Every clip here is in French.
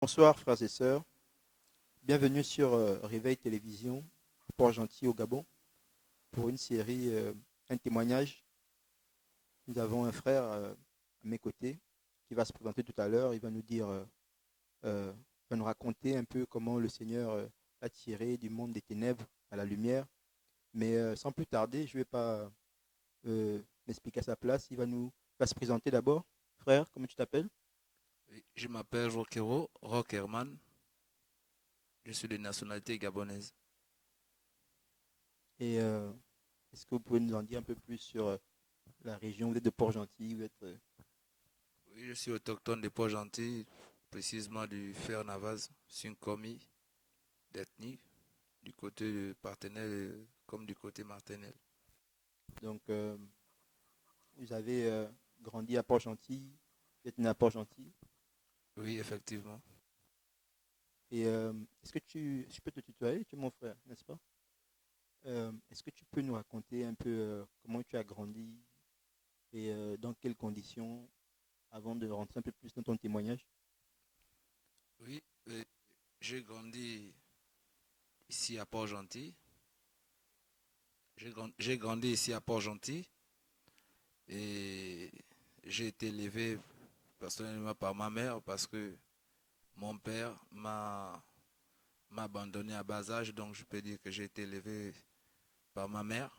Bonsoir frères et sœurs, bienvenue sur Réveil Télévision, Port-Gentil au Gabon, pour une série, un témoignage. Nous avons un frère à mes côtés qui va se présenter tout à l'heure, il va nous dire, euh, va nous raconter un peu comment le Seigneur l'a tiré du monde des ténèbres à la lumière. Mais sans plus tarder, je ne vais pas m'expliquer à sa place, il va se présenter d'abord. Frère, comment tu t'appelles? Oui, je m'appelle Rockero, Rockerman. Je suis de nationalité gabonaise. Et est-ce que vous pouvez nous en dire un peu plus sur la région? Vous êtes de Port-Gentil, vous êtes Oui, je suis autochtone de Port-Gentil, précisément du Fer-Navaz, Sunkomi, d'ethnie, du côté de Partenel comme du côté Martenel. donc vous avez grandi à Port-Gentil, vous êtes né à Port-Gentil. Oui, effectivement. Et est-ce que je peux te tutoyer, tu es mon frère, n'est-ce pas? Est-ce que tu peux nous raconter un peu comment tu as grandi et dans quelles conditions avant de rentrer un peu plus dans ton témoignage? Oui, j'ai grandi ici à Port-Gentil. J'ai grandi ici à Port-Gentil et j'ai été élevé personnellement par ma mère parce que mon père m'a abandonné à bas âge, donc je peux dire que j'ai été élevé par ma mère.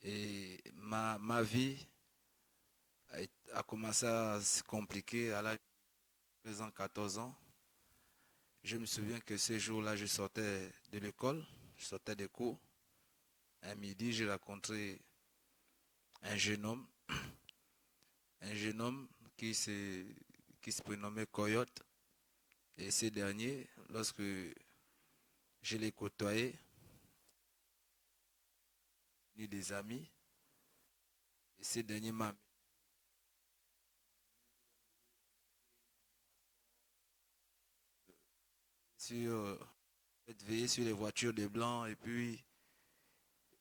Et ma vie a commencé à se compliquer à l'âge de 13 ans, 14 ans. Je me souviens que ces jours-là, je sortais de l'école, je sortais des cours. Un midi, j'ai rencontré un jeune homme, un jeune homme qui se prénommait Coyote. Et ces derniers, lorsque je l'ai côtoyé, ni des amis, et ces derniers m'a sur veiller sur les voitures des blancs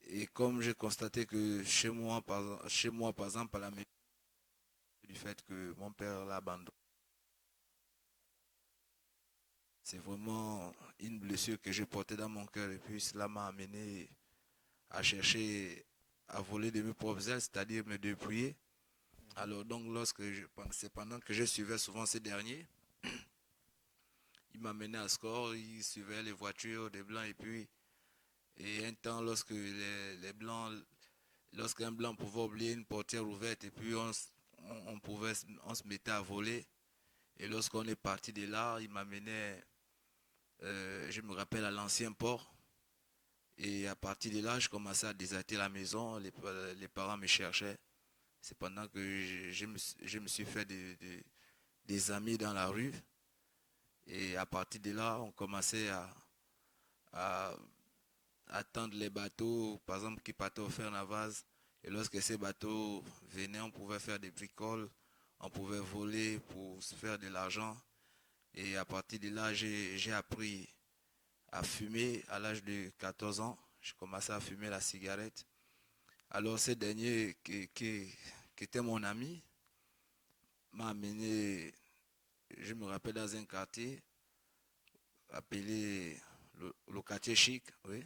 et comme j'ai constaté que chez moi par exemple à la maison du fait que mon père l'a abandonné, c'est vraiment une blessure que j'ai portée dans mon cœur et puis cela m'a amené à chercher à voler de mes propres ailes, c'est-à-dire me dépouiller. Alors donc c'est pendant que je suivais souvent ces derniers, il m'amenait à score, il suivait les voitures des blancs et un temps les blancs lorsqu'un blanc pouvait oublier une portière ouverte et puis on se mettait à voler. Et lorsqu'on est parti de là, il m'amenait, je me rappelle, à l'ancien port. Et à partir de là, je commençais à déserter la maison. Les parents me cherchaient. C'est pendant que je me suis fait des amis dans la rue. Et à partir de là, on commençait à attendre les bateaux, par exemple, qui partaient au Fer-Navaz. Et lorsque ces bateaux venaient, on pouvait faire des bricoles, on pouvait voler pour se faire de l'argent. Et à partir de là, j'ai appris à fumer à l'âge de 14 ans. J'ai commencé à fumer la cigarette. Alors ce dernier qui était mon ami m'a amené, je me rappelle, dans un quartier appelé le quartier chic. Oui.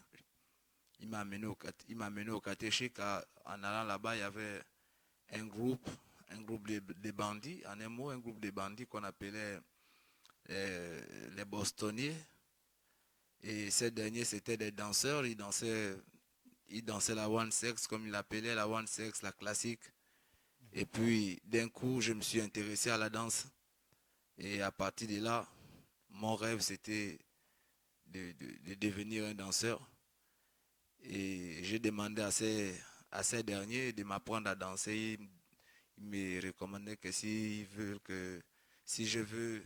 Il m'a amené au quartier chic. En allant là-bas, il y avait un groupe de bandits, en un mot, un groupe de bandits qu'on appelait les Bostonniers. Et ces derniers, c'était des danseurs. Ils dansaient la one sex, comme ils l'appelaient, la one sex, la classique. Et puis, d'un coup, je me suis intéressé à la danse. Et à partir de là, mon rêve, c'était de devenir un danseur. Et j'ai demandé à ces derniers de m'apprendre à danser. Ils me recommandaient que si je veux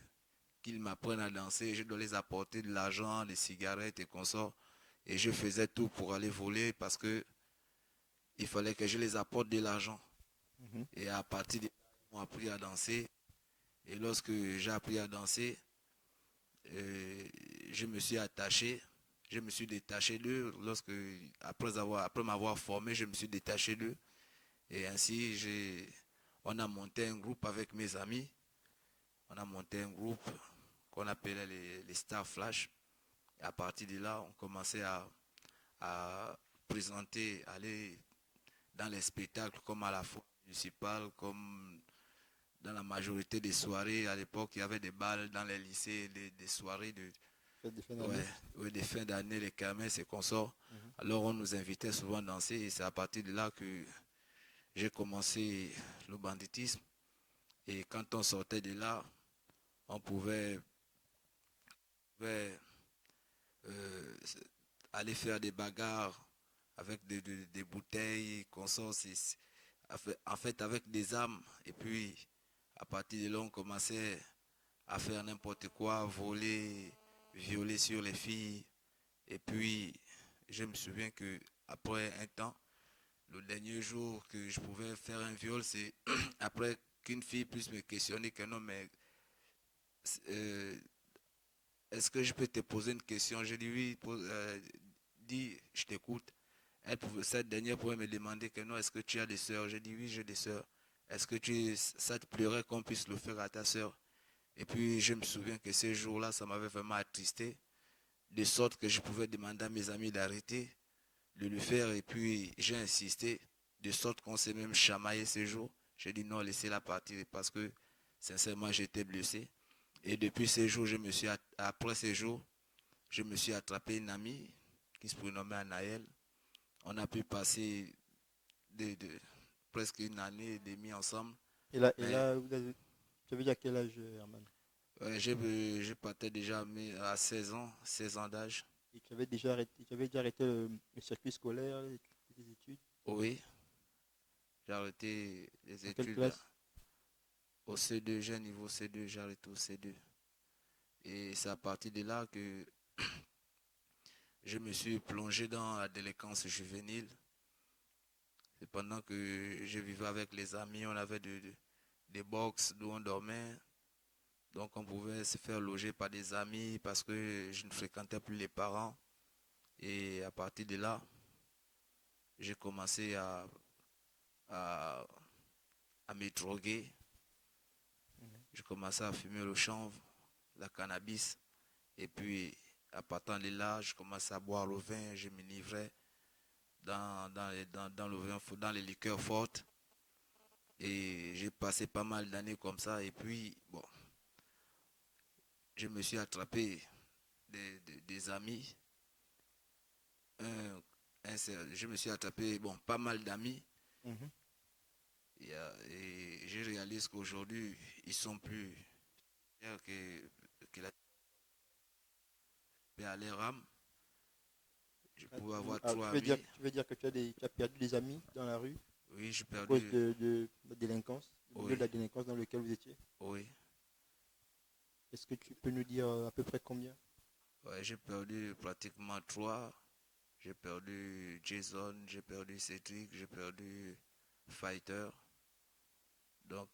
qu'ils m'apprennent à danser, je dois les apporter de l'argent, des cigarettes et consorts. Et je faisais tout pour aller voler parce que il fallait que je les apporte de l'argent. Mhm. Et à partir de là, ils m'ont appris à danser. Et lorsque j'ai appris à danser, euh, je me suis attaché, je me suis détaché d'eux. Après m'avoir formé, je me suis détaché d'eux. Et ainsi, on a monté un groupe avec mes amis. On a monté un groupe qu'on appelait les stars flash. Et à partir de là, on commençait à présenter, aller dans les spectacles comme à la foire municipale, comme dans la majorité des soirées. À l'époque, il y avait des balles dans les lycées, des soirées de, des fins d'année, les kermesses et consorts. Alors on nous invitait souvent à danser et c'est à partir de là que j'ai commencé le banditisme. Et quand on sortait de là, on pouvait aller faire des bagarres avec des bouteilles, consorts, en fait avec des armes. Et puis à partir de là, on commençait à faire n'importe quoi, voler, violer sur les filles. Et puis je me souviens que après un temps, le dernier jour que je pouvais faire un viol, c'est après qu'une fille puisse me questionner que non, mais euh, est-ce que je peux te poser une question? J'ai dit oui, dis, je t'écoute. Cette dernière pouvait me demander que non, est-ce que tu as des sœurs? J'ai dit oui, j'ai des sœurs. Est-ce que ça te plairait qu'on puisse le faire à ta sœur? Et puis je me souviens que ces jours-là, ça m'avait vraiment attristé, de sorte que je pouvais demander à mes amis d'arrêter de le faire. Et puis j'ai insisté, de sorte qu'on s'est même chamaillé ce jour. J'ai dit non, laissez-la partir parce que sincèrement j'étais blessé. Et depuis ces jours, après ces jours, je me suis attrapé une amie qui se prénommait Anaël. On a pu passer presque une année et demie ensemble. Et là tu avais dit à quel âge, Herman? Je partais déjà à 16 ans d'âge. Et tu avais déjà arrêté le circuit scolaire, les études? Oui, j'ai arrêté les En quelle études classe? au C2, j'ai un niveau C2, j'ai arrêté au C2. Et c'est à partir de là que je me suis plongé dans la délinquance juvénile. C'est pendant que je vivais avec les amis, on avait des box d'où on dormait. Donc on pouvait se faire loger par des amis parce que je ne fréquentais plus les parents. Et à partir de là, j'ai commencé à, à me droguer. J'ai commencé à fumer le chanvre, la cannabis. Et puis, à partir de là, je commençais à boire le vin, je m'enivrais dans le vin, dans les liqueurs fortes. Et j'ai passé pas mal d'années comme ça. Et puis, bon, je me suis attrapé des amis. Je me suis attrapé, bon, pas mal d'amis. Mhm. Et je réalise qu'aujourd'hui, ils sont plus que la paix à leur âme. Je pouvais avoir trois amis. Tu veux dire que tu as perdu des amis dans la rue Oui, j'ai à cause perdu. de la délinquance, Oui. de la délinquance dans laquelle vous étiez? Oui. Est-ce que tu peux nous dire à peu près combien? Ouais, j'ai perdu pratiquement trois. J'ai perdu Jason, j'ai perdu Cédric, j'ai perdu Fighter. Donc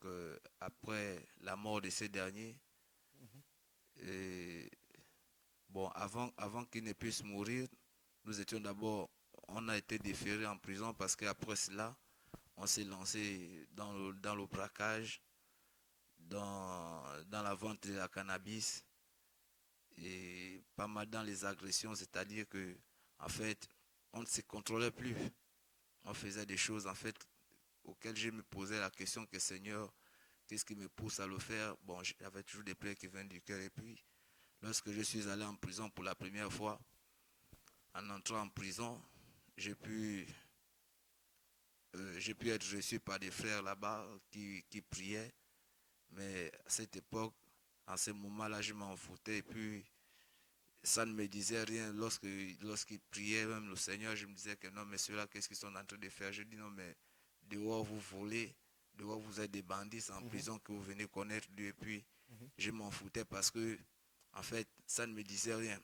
après la mort de ces derniers, et, bon, avant qu'ils ne puissent mourir, nous étions d'abord, on a été déférés en prison parce qu'après cela, on s'est lancé dans le braquage, dans la vente de la cannabis et pas mal dans les agressions, c'est-à-dire que en fait, on ne se contrôlait plus. On faisait des choses en fait auxquelles je me posais la question que Seigneur, qu'est-ce qui me pousse à le faire? Bon, j'avais toujours des plaies qui viennent du cœur et puis lorsque je suis allé en prison pour la première fois, en entrant en prison, j'ai pu être reçu par des frères là-bas qui priaient. Mais à cette époque, en ce moment-là, je m'en foutais. Et puis, ça ne me disait rien. Lorsqu'ils priaient, même le Seigneur, je me disais que non, mais ceux-là, qu'est-ce qu'ils sont en train de faire? Je dis non, mais dehors, vous volez. Dehors, vous êtes des bandits. C'est en prison que vous venez connaître Dieu. Et puis, je m'en foutais parce que, en fait, ça ne me disait rien.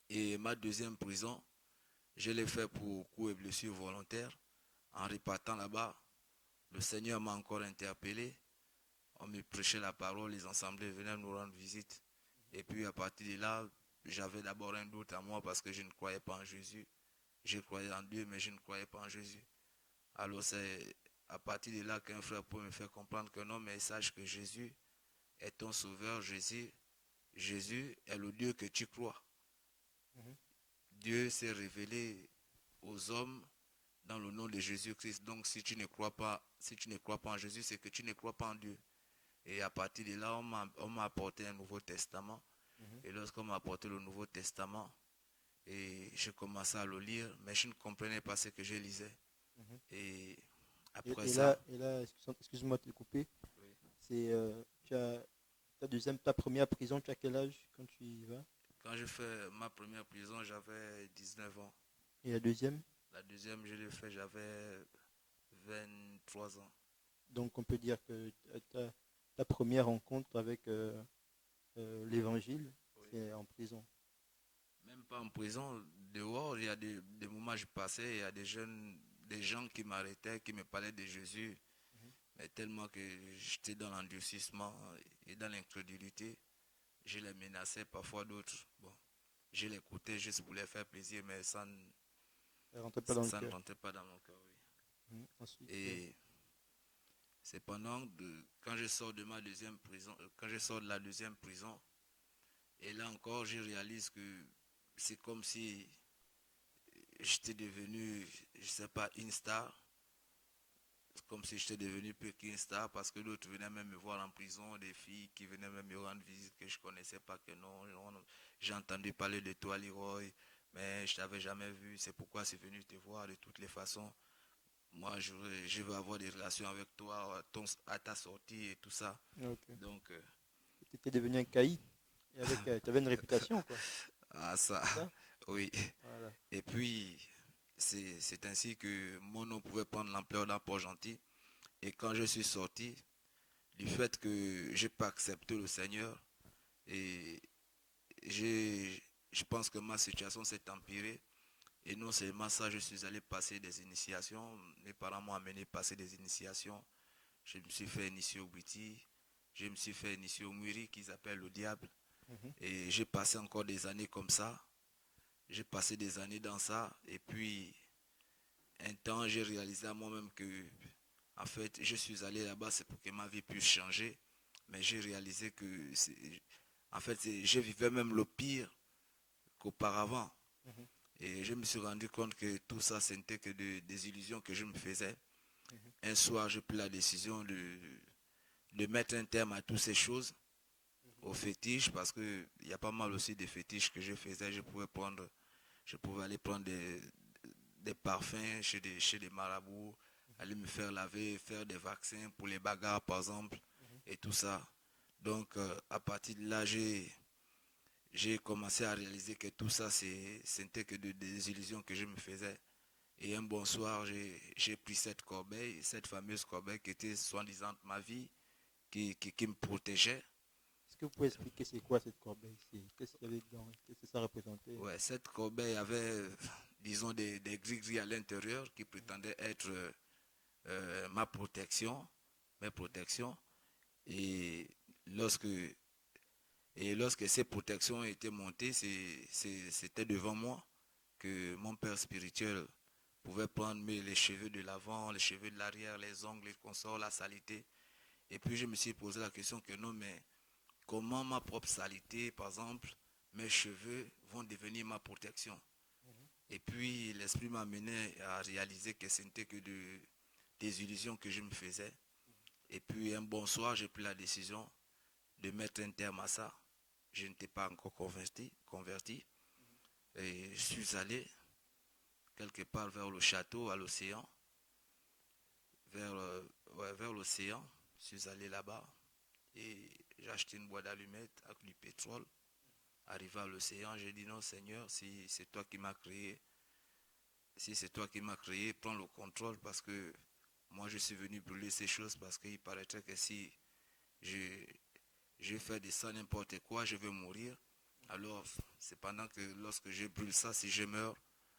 Et ma deuxième prison, je l'ai fait pour coups et blessures volontaires. En repartant là-bas, le Seigneur m'a encore interpellé. On me prêchait la parole, les assemblées venaient nous rendre visite. Et puis à partir de là, j'avais d'abord un doute à moi parce que je ne croyais pas en Jésus. Je croyais en Dieu, mais je ne croyais pas en Jésus. Alors c'est à partir de là qu'un frère peut me faire comprendre que non, mais sache que Jésus est ton sauveur. Jésus Jésus est le Dieu que tu crois. Mhm. Dieu s'est révélé aux hommes dans le nom de Jésus-Christ. Donc si tu ne crois pas en Jésus, c'est que tu ne crois pas en Dieu. Et à partir de là, on m'a apporté un Nouveau Testament. Mhm. Et lorsqu'on m'a apporté le Nouveau Testament, et je commençais à le lire, mais je ne comprenais pas ce que je lisais. Mhm. Et Et, après et ça, là, et là, excuse-moi de te couper. oui, C'est tu as ta première prison, tu as quel âge quand tu y vas? quand j'ai fait ma première prison, j'avais 19 ans. Et la deuxième? La deuxième, je l'ai fait, j'avais 23 ans. Donc on peut dire que ta première rencontre avec l'évangile, Oui. c'est en prison. Même pas en prison, dehors, il y a des moments où je passais, il y a des gens qui m'arrêtaient, qui me parlaient de Jésus, Mhm. mais tellement que j'étais dans l'endurcissement et dans l'incrédulité, je les menaçais, parfois d'autres. Bon, je l'écoutais juste pour les faire plaisir, mais Ça rentrait pas dans le ça ne cœur. rentrait pas dans mon cœur. Oui. Mhm. Ensuite, Et c'est quand je sors de ma deuxième prison, quand je sors de la deuxième prison, et là encore, je réalise que c'est comme si j'étais devenu, je sais pas, une star. C'est comme si j'étais devenu plus qu'une star parce que d'autres venaient même me voir en prison, des filles qui venaient même me rendre visite que je connaissais pas, que non, j'ai entendu parler de toi, Leroy, mais je t'avais jamais vu, c'est pourquoi c'est venu te voir de toutes les façons. Moi, je veux avoir des relations avec toi à ta sortie et tout ça. ok. Donc, Tu étais devenu un caïd et avec, tu avais une réputation, quoi. ça, C'est ça? oui. Voilà. Et puis, c'est ainsi que mon nom pouvait prendre l'ampleur d'un Port-Gentil. Et quand je suis sorti, du fait que je n'ai pas accepté le Seigneur, et je pense que ma situation s'est empirée. Et non seulement ça, je suis allé passer des initiations. Mes parents m'ont amené passer des initiations. Je me suis fait initier au Biti. Je me suis fait initier au Muri, qu'ils appellent le diable. Mhm. Et j'ai passé encore des années comme ça. J'ai passé des années dans ça. Et puis, un temps, j'ai réalisé à moi-même que, en fait, je suis allé là-bas, c'est pour que ma vie puisse changer. Mais j'ai réalisé que, en fait, je vivais même le pire qu'auparavant. Mhm. Et je me suis rendu compte que tout ça, ce n'était que des illusions que je me faisais. Mhm. Un soir, j'ai pris la décision de mettre un terme à toutes ces choses, aux fétiches, parce qu'il y a pas mal aussi de fétiches que je faisais. Je pouvais aller prendre des parfums chez des marabouts, aller me faire laver, faire des vaccins pour les bagarres, par exemple, Mhm. et tout ça. Donc, à partir de là, j'ai commencé à réaliser que tout ça, c'était que des illusions que je me faisais. Et un bon soir, j'ai pris cette corbeille, cette fameuse corbeille qui était soi-disant ma vie, qui me protégeait. Est-ce que vous pouvez expliquer c'est quoi cette corbeille? Qu'est-ce qu'il y avait dedans? Qu'est-ce que ça représentait? Ouais, cette corbeille avait, disons, des gris-gris à l'intérieur qui prétendaient être ma protection, mes protections. Et lorsque, et lorsque ces protections étaient montées, c'était devant moi que mon père spirituel pouvait prendre les cheveux de l'avant, les cheveux de l'arrière, les ongles, les consorts, la saleté. Et puis je me suis posé la question que non, mais comment ma propre saleté, par exemple, mes cheveux vont devenir ma protection. Mhm. Et puis l'esprit m'a mené à réaliser que ce n'était que des illusions que je me faisais. Et puis un bon soir, j'ai pris la décision de mettre un terme à ça. Je n'étais pas encore converti. Et je suis allé quelque part vers le château, à l'océan, vers l'océan. Je suis allé là-bas et j'ai acheté une boîte d'allumettes avec du pétrole. Arrivé à l'océan, j'ai dit non Seigneur, si c'est toi qui m'as créé, si c'est toi qui m'as créé, prends le contrôle parce que moi je suis venu brûler ces choses parce qu'il paraîtrait que si je, je fais de ça n'importe quoi, je vais mourir. Alors c'est pendant que lorsque je brûle ça, si je meurs,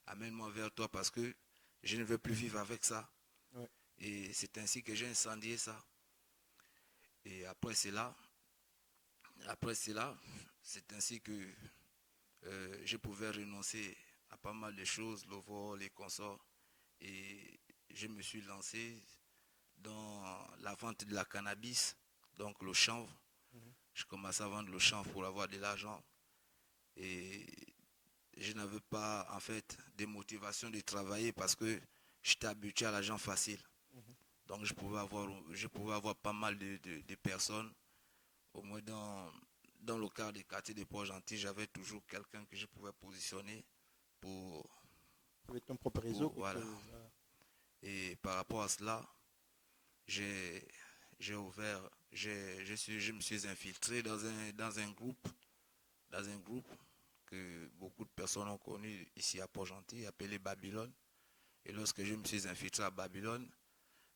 amène-moi vers toi parce que je ne veux plus vivre avec ça. Ouais. Et c'est ainsi que j'ai incendié ça. Et après cela, c'est ainsi que je pouvais renoncer à pas mal de choses, le vol, les consorts. Et je me suis lancé dans la vente de la cannabis, donc le chanvre. Mhm. Je commençais à vendre le champ pour avoir de l'argent. Et je n'avais pas, en fait, de motivation de travailler parce que j'étais habitué à l'argent facile. Mhm. Donc je pouvais avoir pas mal de personnes. Au moins dans le cadre des quartiers de Port-Gentil, j'avais toujours quelqu'un que je pouvais positionner pour, Avec ton propre réseau que voilà. voilà. Et par rapport à cela, j'ai j'ai ouvert, je me suis infiltré dans un groupe que beaucoup de personnes ont connu ici à Port-Gentil, appelé Babylone. Et lorsque je me suis infiltré à Babylone,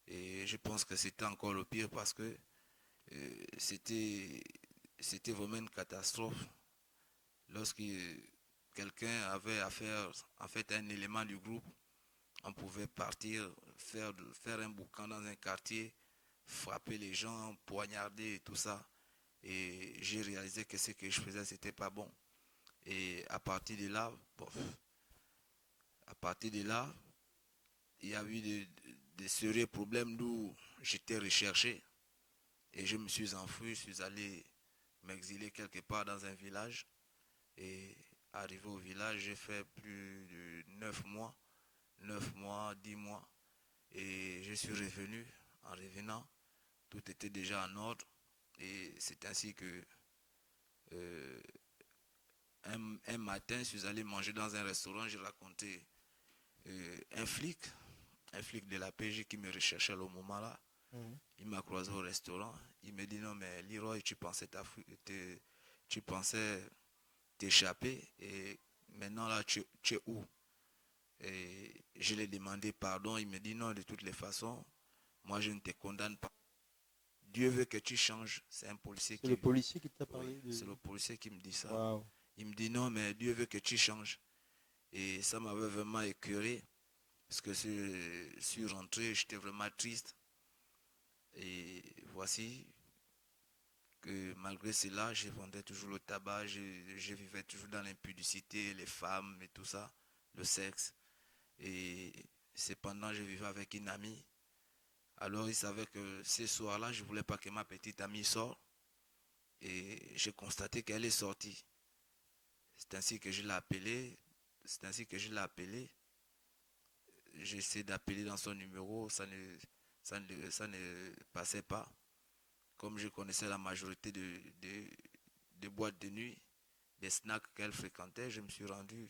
et je pense que c'était encore le pire parce que c'était vraiment une catastrophe. Lorsque quelqu'un avait affaire en fait à un élément du groupe, on pouvait partir, faire un boucan dans un quartier, frapper les gens, poignarder et tout ça. Et j'ai réalisé que ce que je faisais, c'était pas bon. Et à partir de là, bon, à partir de là, il y a eu de sérieux problèmes d'où j'étais recherché. Et je me suis enfui, je suis allé m'exiler quelque part dans un village. Et arrivé au village, j'ai fait plus de 9 mois, 10 mois. Et je suis revenu. En revenant, tout était déjà en ordre. Et c'est ainsi que euh, un matin, je suis allé manger dans un restaurant. J'ai raconté un flic de la PJ qui me recherchait au moment là. Mhm. Il m'a croisé au restaurant. Il me dit non mais Leroy, tu pensais t'échapper et maintenant là tu es où? Et je lui ai demandé pardon. Il me dit non, de toutes les façons, moi je ne te condamne pas. Dieu veut que tu changes. C'est un policier C'est le qui... policier qui t'a Oui, parlé c'est de. le policier qui me dit ça. Waouh. Il me dit non, mais Dieu veut que tu changes. Et ça m'avait vraiment écœuré. Parce que je suis rentré, j'étais vraiment triste. Et voici que malgré cela, je vendais toujours le tabac, je vivais toujours dans l'impudicité, les femmes et tout ça, le sexe. Et cependant, je vivais avec une amie. Alors, il savait que ce soir-là, je ne voulais pas que ma petite amie sorte. Et j'ai constaté qu'elle est sortie. C'est ainsi que je l'ai appelée. C'est ainsi que je l'ai appelée. J'ai essayé d'appeler dans son numéro, ça ne passait pas. Comme je connaissais la majorité de boîtes de nuit, des snacks qu'elle fréquentait, je me suis rendu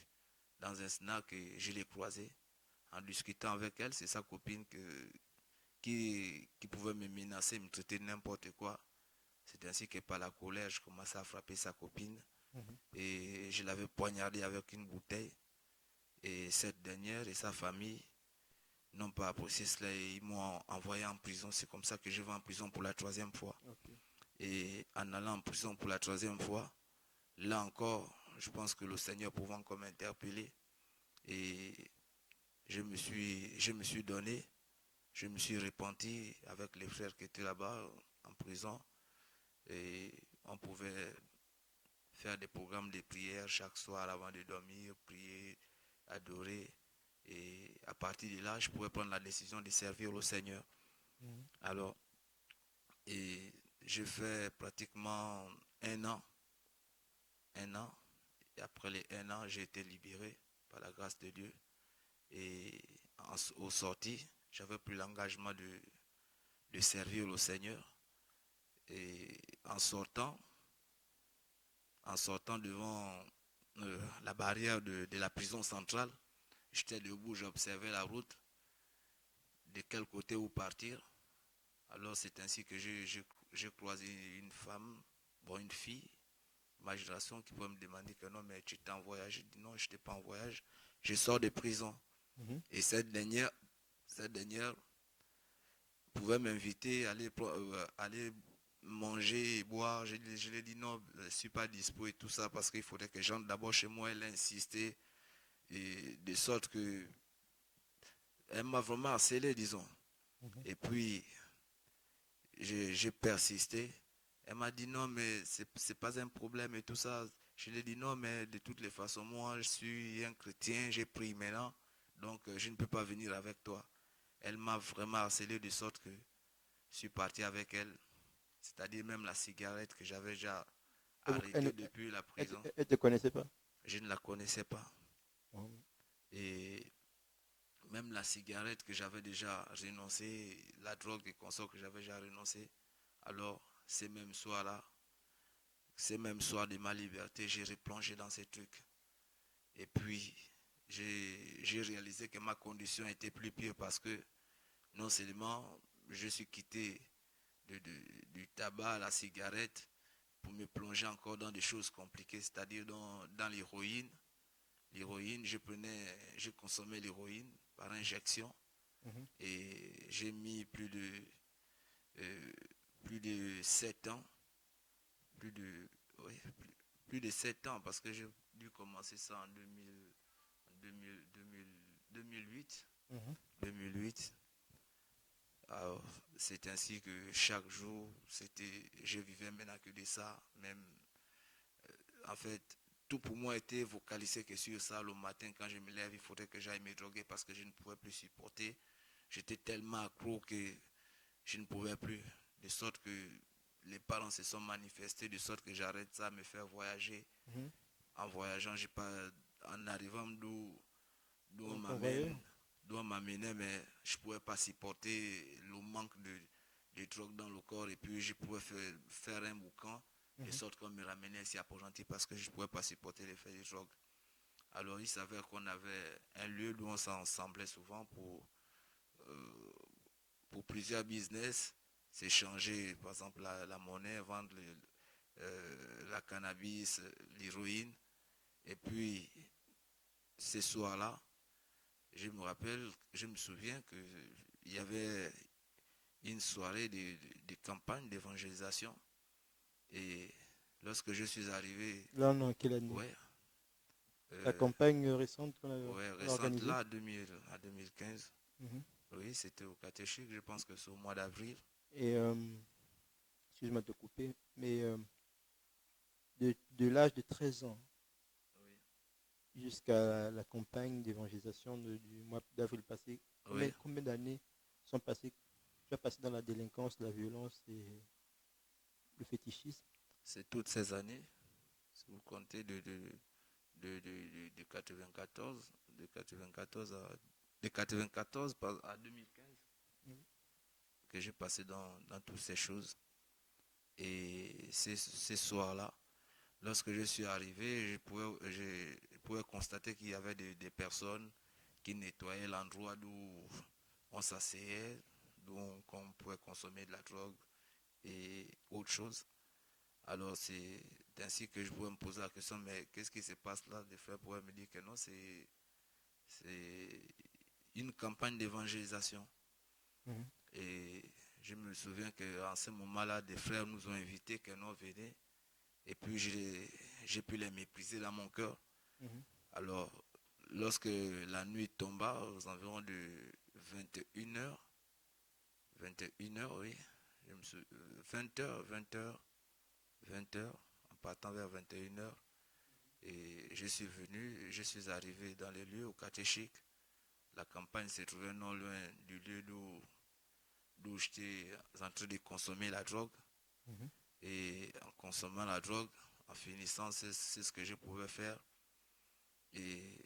dans un snack et je l'ai croisée. En discutant avec elle, c'est sa copine qui pouvait me menacer, me traiter de n'importe quoi. C'est ainsi que par la colère, je commençais à frapper sa copine Mhm. et je l'avais poignardée avec une bouteille. Et cette dernière et sa famille n'ont pas apprécié cela et ils m'ont envoyé en prison. C'est comme ça que je vais en prison pour la troisième fois. Ok. Et en allant en prison pour la troisième fois, là encore, je pense que le Seigneur pouvant comme interpeller. Et je me suis donné, je me suis repenti avec les frères qui étaient là-bas en prison. Et on pouvait faire des programmes de prière chaque soir avant de dormir, prier, adorer. Et à partir de là, je pouvais prendre la décision de servir le Seigneur. Mhm. Alors, et j'ai fait pratiquement un an. Un an. Et après les un an, j'ai été libéré par la grâce de Dieu. Et au sorti, j'avais pris l'engagement de servir le Seigneur. Et en sortant devant la barrière de la prison centrale, j'étais debout, j'observais la route, de quel côté où partir. Alors c'est ainsi que j'ai croisé une femme, bon une fille, ma génération qui pouvait me demander que non mais tu étais en voyage. Je dis non, je n'étais pas en voyage, je sors de prison. Mhm. Et cette dernière pouvait m'inviter à aller manger et boire. Je lui ai dit non, je ne suis pas dispo et tout ça parce qu'il faudrait que j'entre d'abord chez moi. Elle a insisté et de sorte que elle m'a vraiment harcelé, disons. Mhm. Et puis j'ai persisté. Elle m'a dit non, mais c'est pas un problème et tout ça. Je lui ai dit non, mais de toutes les façons, moi je suis un chrétien, j'ai pris maintenant, donc je ne peux pas venir avec toi. Elle m'a vraiment harcelé de sorte que je suis parti avec elle. c'est-à-dire même la cigarette que j'avais déjà Et arrêtée depuis la prison, elle ne te connaissait pas? je ne la connaissais pas. Oh. Et même la cigarette que j'avais déjà renoncé, la drogue de conso que j'avais déjà renoncé, alors ces mêmes soirs de ma liberté, j'ai replongé dans ces trucs. Et puis, j'ai réalisé que ma condition était plus pire parce que non seulement je suis quitté du tabac à la cigarette pour me plonger encore dans des choses compliquées, c'est-à-dire dans l'héroïne. L'héroïne, je consommais l'héroïne par injection Mhm. et j'ai mis euh, plus de 7 ans, plus de, ouais, plus de 7 ans parce que j'ai dû commencer ça en 2008. Mhm. 2008. Alors, c'est ainsi que chaque jour, je vivais maintenant que de ça. Même, en fait, tout pour moi était vocalisé que sur ça. Le matin, quand je me lève, il faudrait que j'aille me droguer parce que je ne pouvais plus supporter. J'étais tellement accro que je ne pouvais plus. De sorte que les parents se sont manifestés, de sorte que j'arrête ça, me faire voyager. Mhm. En voyageant, j'ai pas, en arrivant d'où on On voyait. m'amène, d'où on m'amenait, mais je ne pouvais pas supporter le manque de drogue dans le corps et puis je pouvais faire un boucan de Mhm. sorte qu'on me ramenait ici à Port-Gentil parce que je ne pouvais pas supporter l'effet de drogue. Alors il s'avère qu'on avait un lieu où on s'assemblait souvent euh, pour plusieurs business, s'échanger par exemple la monnaie, vendre la cannabis, l'héroïne. Et puis ce soir-là, je me souviens qu'il y avait une soirée de campagne d'évangélisation. Et lorsque je suis arrivé, Là, on est en quelle année? ouais, La euh, campagne récente ouais, qu'on a récente organisée? là, à 2015, Mhm. oui, c'était au catéchique, je pense que c'est au mois d'avril. Et, excuse-moi de te couper, mais de l'âge de 13 ans Oui, jusqu'à la campagne d'évangélisation du mois d'avril passé, oui, combien d'années sont passées? Tu as passé dans la délinquance, la violence et le fétichisme? c'est toutes ces années, si vous comptez de 94, de 94 à 2015 Mhm. que j'ai passé dans toutes ces choses. Et ces soirs-là, lorsque je suis arrivé, je pouvais constater qu'il y avait des personnes qui nettoyaient l'endroit d'où on s'asseyait, qu'on pouvait consommer de la drogue et autre chose. Alors c'est ainsi que je pouvais me poser la question, mais qu'est-ce qui se passe là? Des frères pourraient me dire que non, c'est une campagne d'évangélisation. Mhm. Et je me souviens qu'en ce moment-là, des frères nous ont invités que nous venions. Et puis j'ai pu les mépriser dans mon cœur. Mhm. Alors, lorsque la nuit tomba, aux environs de 21h, 21h, oui, 20h, 20h, 20h, en partant vers 21h, et je suis venu, je suis arrivé dans les lieux au catéchique. La campagne se trouvait non loin du lieu d'où j'étais en train de consommer la drogue. Mhm. Et en consommant la drogue, en finissant, c'est ce que je pouvais faire. Et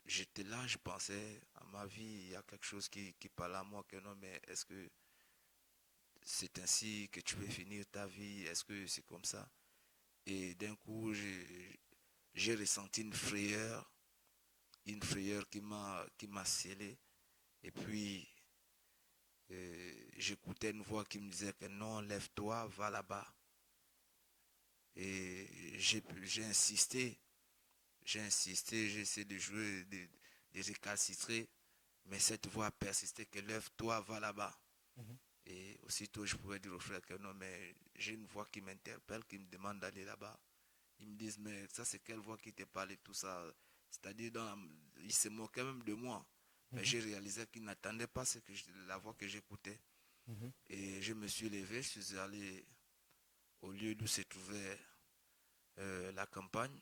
j'étais là, je pensais à ma vie, il y a quelque chose qui parlait à moi, que non, mais est-ce que c'est ainsi que tu veux finir ta vie? Est-ce que c'est comme ça? Et d'un coup, j'ai ressenti une frayeur qui m'a scellé. Et puis, j'écoutais une voix qui me disait que non, lève-toi, va là-bas. Et j'ai insisté, j'ai essayé de jouer, de récalcitrer, mais cette voix a persisté que lève-toi, va là-bas. Mhm. Et aussitôt, je pouvais dire au frère que non, mais j'ai une voix qui m'interpelle, qui me demande d'aller là-bas. Ils me disent, mais ça, c'est quelle voix qui te parle et tout ça. C'est-à-dire, ils se moquaient même de moi. Mais Mhm. j'ai réalisé qu'ils n'attendaient pas la voix que j'écoutais. Mhm. Et je me suis levé, je suis allé au lieu d'où se trouvait la campagne.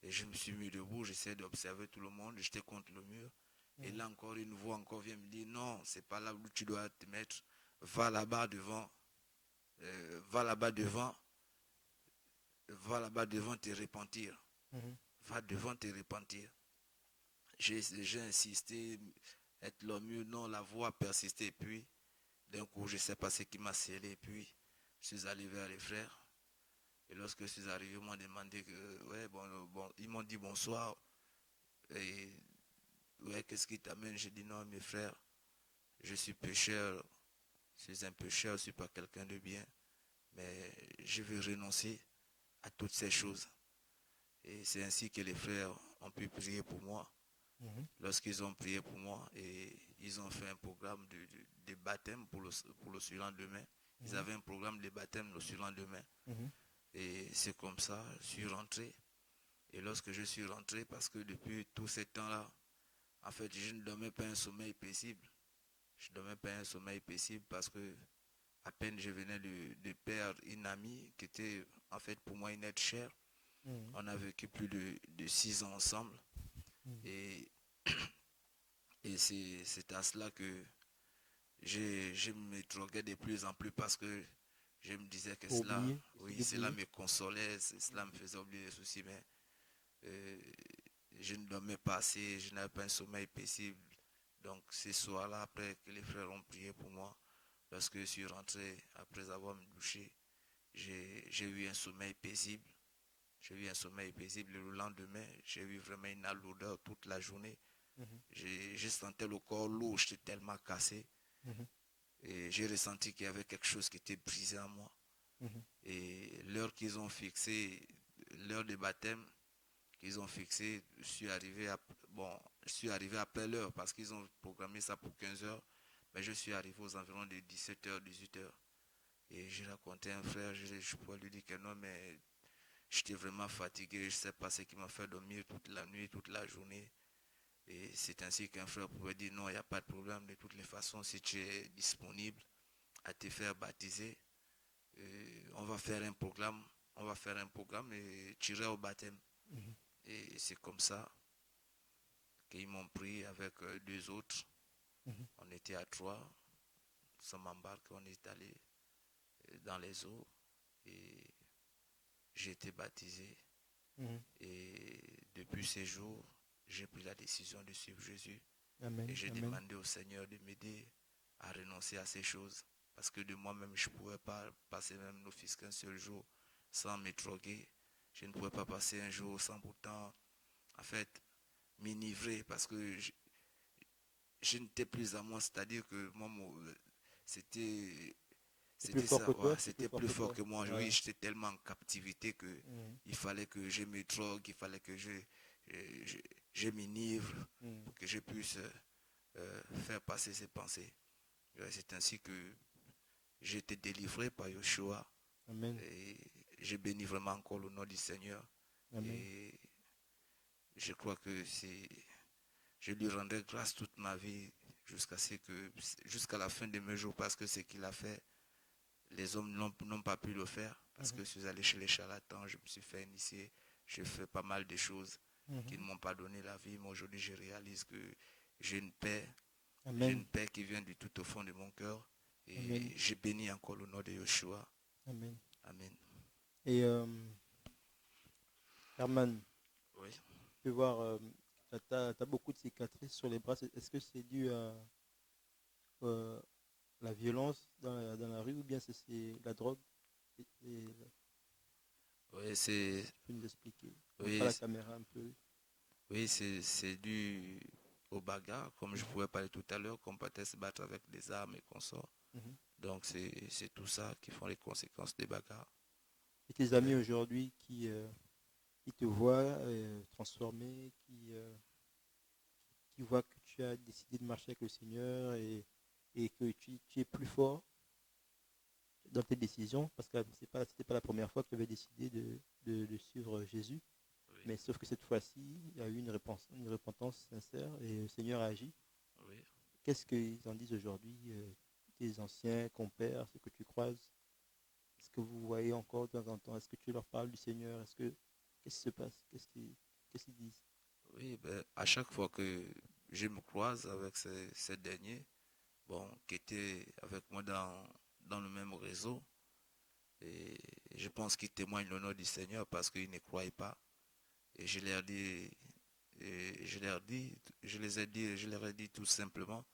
Et je me suis mis debout, j'essayais d'observer tout le monde, j'étais contre le mur. Et Mhm. là encore, une voix encore vient me dire, non, c'est pas là où tu dois te mettre, va là-bas devant va là-bas devant te repentir. Mhm. Va devant te repentir. J'ai insisté, être le mieux, non, la voix a persisté, puis d'un coup, je ne sais pas ce qui m'a scellé, puis je suis allé vers les frères. Et lorsque je suis arrivé, ils m'ont demandé que, ouais, bon, ils m'ont dit bonsoir. Et ouais, qu'est-ce qui t'amène? J'ai dit non, mes frères, je suis pécheur, je suis un pécheur, je ne suis pas quelqu'un de bien, mais je veux renoncer à toutes ces choses. Et c'est ainsi que les frères ont pu prier pour moi. Mhm. Lorsqu'ils ont prié pour moi et ils ont fait un programme de baptême pour le surlendemain. Ils Mhm. avaient un programme de baptême le surlendemain. Mhm. Et c'est comme ça, je suis rentré. Et lorsque je suis rentré, parce que depuis tout ce temps-là, en fait, je ne dormais pas un sommeil paisible. Je ne dormais pas un sommeil paisible parce que à peine je venais de perdre une amie qui était en fait pour moi une être chère. Mhm. On a vécu plus de 6 ans ensemble. Mhm. Et, et c'est à cela que je me droguais de plus en plus parce que je me disais que Pour cela, oublier, essayer oui, cela d'oublier. me consolait, cela me faisait oublier les soucis, mais euh, je ne dormais pas assez, je n'avais pas un sommeil paisible. Donc ce soir-là, après que les frères ont prié pour moi, lorsque je suis rentré, après avoir me douché, j'ai eu un sommeil paisible. J'ai eu un sommeil paisible. Le lendemain, j'ai eu vraiment une lourdeur toute la journée. Mhm. J'ai senti le corps lourd, j'étais tellement cassé. Mhm. Et j'ai ressenti qu'il y avait quelque chose qui était brisé en moi. Mhm. Et l'heure qu'ils ont fixée, l'heure de baptême qu'ils ont fixée, je suis arrivé après l'heure parce qu'ils ont programmé ça pour 15 heures. Mais je suis arrivé aux environs de 17 h, 18 h. Et j'ai raconté à un frère, je pourrais lui dire que non, mais j'étais vraiment fatigué, je ne sais pas ce qui m'a fait dormir toute la nuit, toute la journée. Et c'est ainsi qu'un frère pouvait dire non, il n'y a pas de problème, de toutes les façons, si tu es disponible à te faire baptiser, on va faire un programme, et tu iras au baptême. Mhm. Et c'est comme ça qu'ils m'ont pris avec deux autres. Mhm. On était à trois, nous sommes embarqués, on est allé dans les eaux et j'ai été baptisé. Mhm. Et depuis ces jours, j'ai pris la décision de suivre Jésus. Et Amen. j'ai Amen. demandé au Seigneur de m'aider à renoncer à ces choses. Parce que de moi-même, je ne pouvais pas passer même l'office qu'un seul jour sans me droguer. Je ne pouvais pas passer un jour sans pourtant, en fait, m'enivrer. Parce que je n'étais plus à moi. C'est-à-dire que moi, c'était C'est plus c'était fort ça, que ouais, toi, c'est plus c'était fort plus que fort toi. que moi. Oui, Ouais. j'étais tellement en captivité que Mhm. il fallait que je me drogue, il fallait que je, je m'enivre Mhm. pour que je puisse faire passer ces pensées. C'est ainsi que j'ai été délivré par Yeshua Amen. et je bénis vraiment encore le nom du Seigneur. Amen. Et je crois que je lui rendrai grâce toute ma vie jusqu'à la fin de mes jours parce que ce qu'il a fait, les hommes n'ont pas pu le faire parce Mhm. que je suis allé chez les charlatans, je me suis fait initier, j'ai fait pas mal de choses qui ne Mhm. m'ont pas donné la vie, mais aujourd'hui je réalise que j'ai une paix, j'ai Amen. une paix qui vient du tout au fond de mon cœur Amen. et je bénis encore le nom de Yeshua. Amen. Amen. Et Herman, Oui. tu peux voir, tu as beaucoup de cicatrices sur les bras. Est-ce que c'est dû à la violence dans la rue ou bien c'est la drogue? Oui, Si tu peux nous expliquer. Montre à oui, la caméra un peu. oui, c'est dû au bagarre, comme je Mhm. pouvais parler tout à l'heure, qu'on peut se battre avec des armes et qu'on sort. Mhm. Donc c'est tout ça qui font les conséquences des bagarres. Et tes Oui. amis aujourd'hui qui te voient transformé, qui voient que tu as décidé de marcher avec le Seigneur et que tu es plus fort dans tes décisions, parce que c'était pas la première fois que tu avais décidé de suivre Jésus, Oui, mais sauf que cette fois-ci, il y a eu une repentance sincère et le Seigneur a agi. oui. Qu'est-ce qu'ils en disent aujourd'hui, tes anciens compères, ceux que tu croises? Est-ce que vous voyez encore de temps en temps? Est-ce que tu leur parles du Seigneur? Qu'est-ce qui se passe? Qu'est-ce qu'ils disent? Oui, ben, à chaque fois que je me croise avec ces derniers, bon, qui étaient avec moi dans le même réseau, Et je pense qu'ils témoignent le nom du Seigneur parce qu'ils ne croyaient pas. Et je leur dis, et je les ai dit, je leur ai dit tout simplement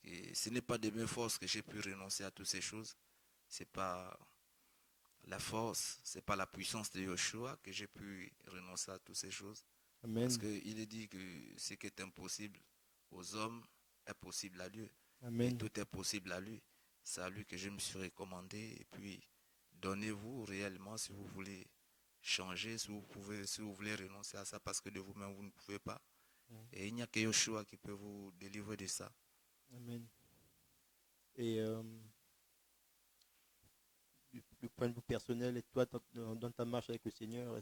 que ce n'est pas de mes forces que j'ai pu renoncer à toutes ces choses. C'est pas la force, c'est pas la puissance de Yoshua que j'ai pu renoncer à toutes ces choses. Parce Amen. qu'il est dit que ce qui est impossible aux hommes est possible à Dieu. Et Amen. tout est possible à lui. C'est à lui que je me suis recommandé. Et puis, donnez-vous réellement si vous voulez changer, si vous voulez renoncer à ça, parce que de vous-même, vous ne pouvez pas. Et il n'y a que Yoshua qui peut vous délivrer de ça. Amen. Et du point de vue personnel, et toi, dans ta marche avec le Seigneur,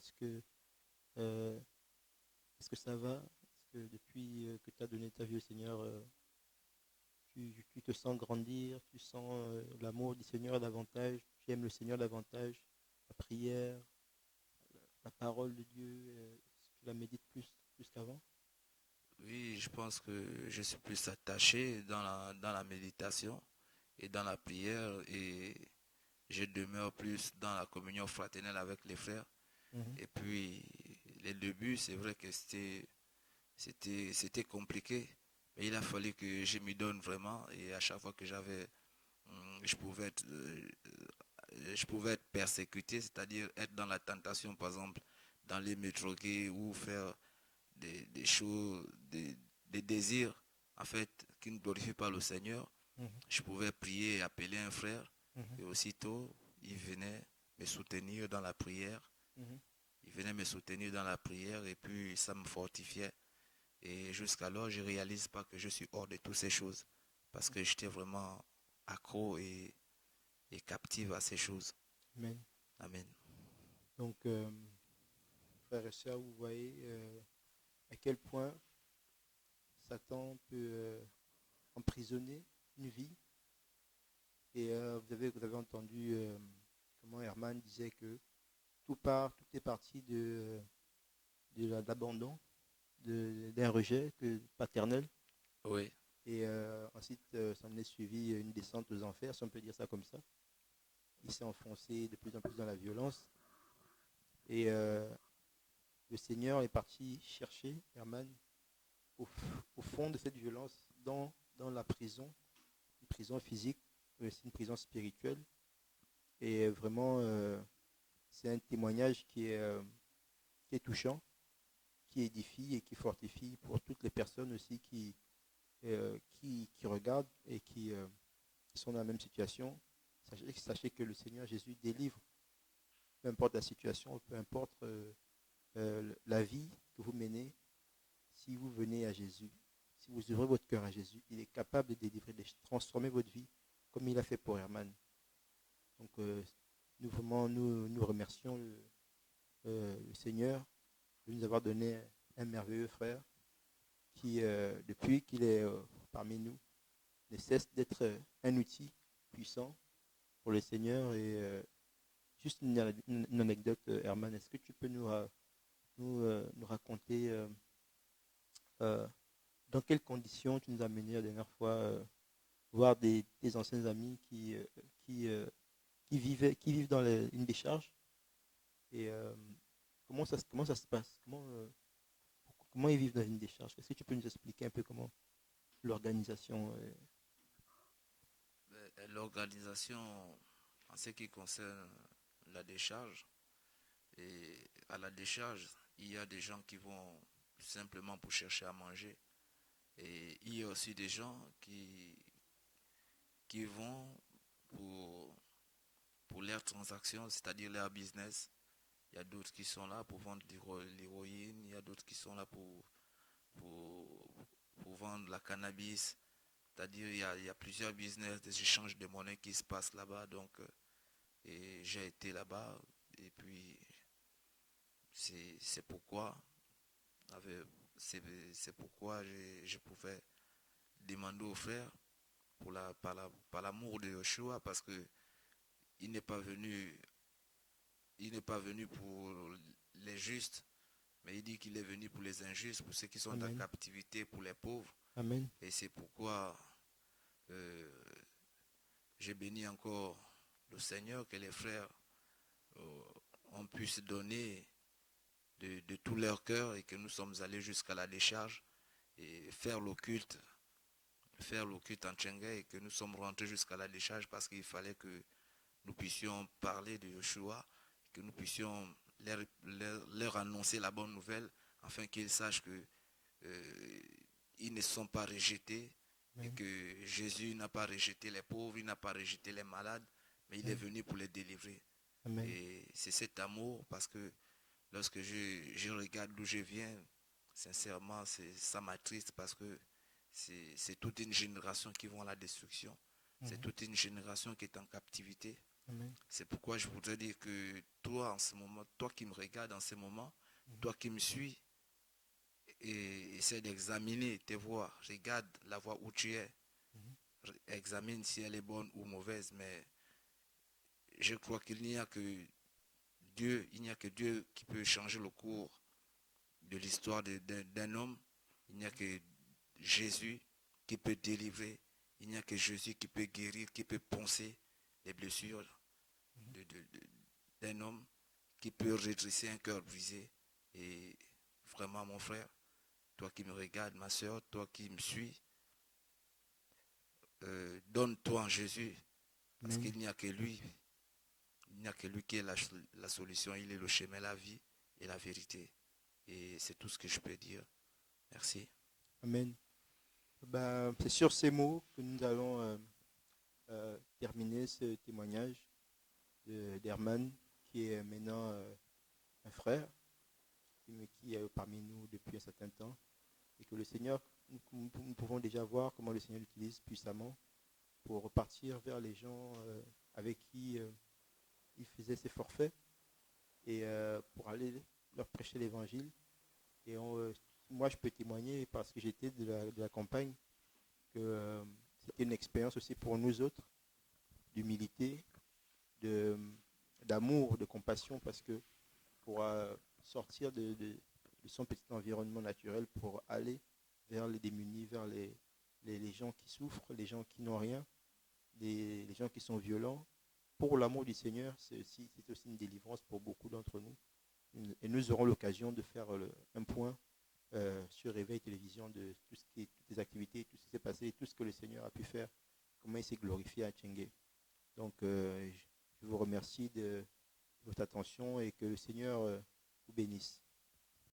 euh, est-ce que ça va? Est-ce que depuis que tu as donné ta vie au Seigneur, tu te sens grandir, tu sens l'amour du Seigneur davantage, tu aimes le Seigneur davantage, la prière, la parole de Dieu, est-ce que tu la médites plus qu'avant? Oui, je pense que je suis plus attaché dans la méditation et dans la prière et je demeure plus dans la communion fraternelle avec les frères. Mhm. Et puis, les débuts, c'est vrai que c'était compliqué, mais il a fallu que je m'y donne vraiment. Et à chaque fois que je pouvais être persécuté, c'est-à-dire être dans la tentation, par exemple, dans les métroquets ou faire des choses, des désirs, en fait, qui ne glorifient pas le Seigneur. Mhm. Je pouvais prier et appeler un frère, Mhm. et aussitôt, il venait me soutenir dans la prière. Mhm. Il venait me soutenir dans la prière et puis ça me fortifiait. Et jusqu'alors, je ne réalise pas que je suis hors de toutes ces choses. Parce que j'étais vraiment accro et captive à ces choses. Amen. Amen. Donc, frères et sœurs, vous voyez à quel point Satan peut emprisonner une vie. Et vous avez entendu comment Herman disait que tout est parti de l'abandon, d'un rejet paternel. Oui, Et ensuite, ça en est suivi une descente aux enfers, si on peut dire ça comme ça. Il s'est enfoncé de plus en plus dans la violence. Et le Seigneur est parti chercher Herman au, au fond de cette violence, dans la prison, une prison physique, mais aussi une prison spirituelle. Et vraiment, c'est un témoignage qui est touchant, qui édifie et qui fortifie pour toutes les personnes aussi qui regardent et qui sont dans la même situation. Sachez que le Seigneur Jésus délivre, peu importe la situation, peu importe la vie que vous menez, si vous venez à Jésus, si vous ouvrez votre cœur à Jésus, il est capable de délivrer, de transformer votre vie comme il a fait pour Herman. Donc, nous remercions le Seigneur de nous avoir donné un merveilleux frère qui, depuis qu'il est parmi nous, ne cesse d'être un outil puissant pour le Seigneur. Et juste une anecdote, Herman, est-ce que tu peux nous raconter euh, dans quelles conditions tu nous as menés la dernière fois voir des anciens amis qui, euh, qui vivent dans une décharge et comment ça se passe? Comment ils vivent dans une décharge? Est-ce que tu peux nous expliquer un peu comment l'organisation l'organisation en ce qui concerne la décharge, et à la décharge, il y a des gens qui vont simplement pour chercher à manger. Et il y a aussi des gens qui vont pour, pour leurs transactions, c'est-à-dire leur business. Il y a d'autres qui sont là pour vendre l'héroïne, il y a d'autres qui sont là pour, pour vendre la cannabis. C'est-à-dire il y a plusieurs business, des échanges de monnaie qui se passent là-bas. Donc, et j'ai été là-bas. Et puis, c'est pourquoi, avec- c'est pourquoi je pouvais demander aux frères par l'amour de Yoshua, parce que il n'est pas venu, il n'est pas venu pour les justes, mais il dit qu'il est venu pour les injustes, pour ceux qui sont en Amen. captivité, pour les pauvres. Amen. Et c'est pourquoi euh, j'ai béni encore le Seigneur que les frères ont pu se donner de tout leur cœur et que nous sommes allés jusqu'à la décharge et faire l'occulte en Tchengue et que nous sommes rentrés jusqu'à la décharge parce qu'il fallait que nous puissions parler de Yeshua, que nous puissions leur annoncer la bonne nouvelle afin qu'ils sachent que ils ne sont pas rejetés et que Jésus n'a pas rejeté les pauvres, il n'a pas rejeté les malades, mais il est venu pour les délivrer. Amen. Et c'est cet amour parce que lorsque je regarde d'où je viens, sincèrement, ça m'attriste parce que c'est toute une génération qui va à la destruction. C'est toute une génération qui est en captivité. Amen. C'est pourquoi je voudrais dire que toi, en ce moment, toi qui me regardes en ce moment, toi qui me suis, et essaie d'examiner tes voies. Regarde la voie où tu es. Examine si elle est bonne ou mauvaise. Mais je crois qu'il n'y a que Dieu, il n'y a que Dieu qui peut changer le cours de l'histoire d'un homme. Il n'y a que Jésus qui peut délivrer. Il n'y a que Jésus qui peut guérir, qui peut poncer les blessures d'un homme, qui peut redresser un cœur brisé. Et vraiment, mon frère, toi qui me regardes, ma soeur, toi qui me suis, donne-toi en Jésus, parce qu'il n'y a que lui. Il n'y a que lui qui est la solution. Il est le chemin, la vie et la vérité. Et c'est tout ce que je peux dire. Merci. Amen. Ben, c'est sur ces mots que nous allons terminer ce témoignage d'Herman, qui est maintenant un frère, qui est parmi nous depuis un certain temps. Et que le Seigneur, nous pouvons déjà voir comment le Seigneur l'utilise puissamment pour repartir vers les gens avec qui il faisait ses forfaits et pour aller leur prêcher l'évangile. Et moi, je peux témoigner parce que j'étais de la campagne que c'était une expérience aussi pour nous autres d'humilité, d'amour, de compassion, parce que pour sortir de son petit environnement naturel pour aller vers les démunis, vers les gens qui souffrent, les gens qui n'ont rien, les gens qui sont violents. Pour l'amour du Seigneur, c'est aussi une délivrance pour beaucoup d'entre nous. Et nous aurons l'occasion de faire un point sur Réveil Télévision de toutes les activités, tout ce qui s'est passé, tout ce que le Seigneur a pu faire, comment il s'est glorifié à Tchengue. Donc, je vous remercie de votre attention et que le Seigneur vous bénisse.